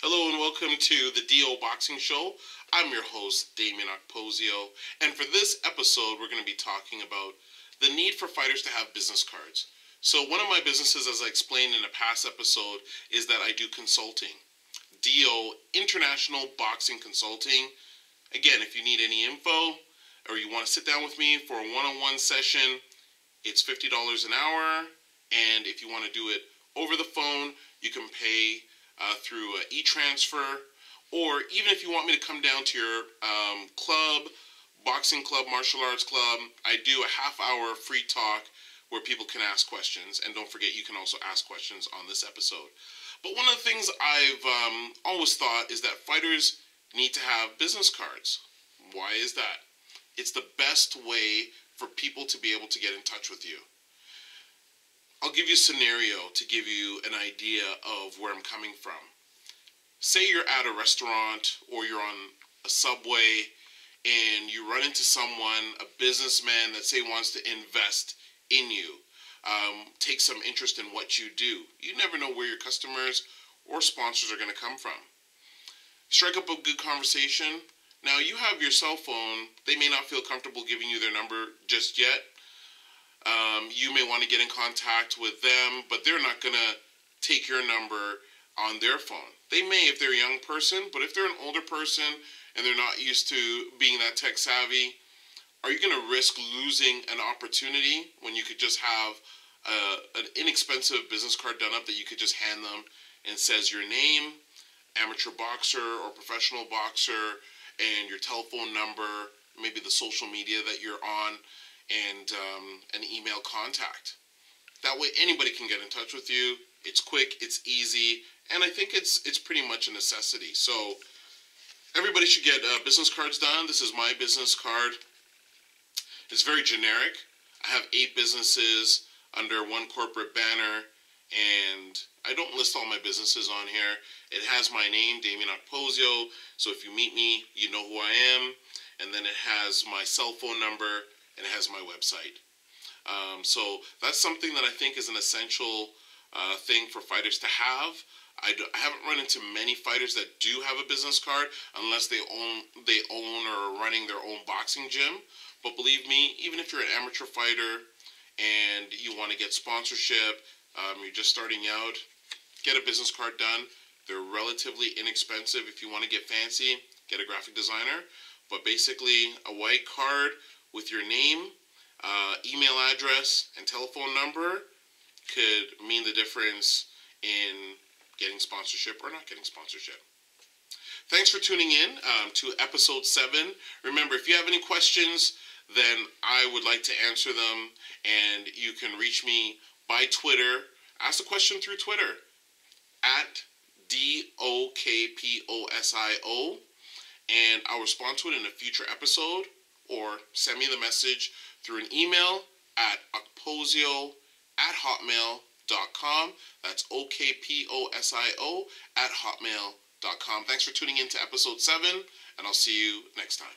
Hello and welcome to the DO Boxing Show. I'm your host, Dameon Okposio, and for this episode, we're going to be talking about the need for fighters to have business cards. So one of my businesses, as I explained in a past episode, is that I do consulting. DO, International Boxing Consulting. Again, if you need any info or you want to sit down with me for a one-on-one session, it's $50 an hour, and if you want to do it over the phone, you can pay through e-transfer, or even if you want me to come down to your club, boxing club, martial arts club, I do a half-hour free talk where people can ask questions. And don't forget, you can also ask questions on this episode. But one of the things I've always thought is that fighters need to have business cards. Why is that? It's the best way for people to be able to get in touch with you. I'll give you a scenario to give you an idea of where I'm coming from. Say you're at a restaurant or you're on a subway and you run into someone, a businessman that say wants to invest in you, take some interest in what you do. You never know where your customers or sponsors are going to come from. Strike up a good conversation. Now you have your cell phone. They may not feel comfortable giving you their number just yet. You may want to get in contact with them, but they're not going to take your number on their phone. They may if they're a young person, but if they're an older person and they're not used to being that tech savvy, are you going to risk losing an opportunity when you could just have an inexpensive business card done up that you could just hand them and says your name, amateur boxer or professional boxer, and your telephone number, maybe the social media that you're on, and an email contact. That way anybody can get in touch with you. It's quick, it's easy, and I think it's pretty much a necessity. So everybody should get business cards done. This is my business card. It's very generic. I have 8 businesses under one corporate banner, and I don't list all my businesses on here. It has my name, Dameon Okposio, so if you meet me, you know who I am, and then it has my cell phone number, and it has my website. So that's something that I think is an essential thing for fighters to have. I haven't run into many fighters that do have a business card unless they own or are running their own boxing gym. But believe me, even if you're an amateur fighter and you want to get sponsorship, you're just starting out, get a business card done. They're relatively inexpensive. If you want to get fancy, get a graphic designer. But basically, a white card with your name, email address, and telephone number could mean the difference in getting sponsorship or not getting sponsorship. Thanks for tuning in to episode 7. Remember, if you have any questions, then I would like to answer them, and you can reach me by Twitter. Ask a question through Twitter at DOKPOSIO, and I'll respond to it in a future episode, or send me the message through an email at okposio@hotmail.com. That's OKPOSIO@hotmail.com. Thanks for tuning in to episode 7, and I'll see you next time.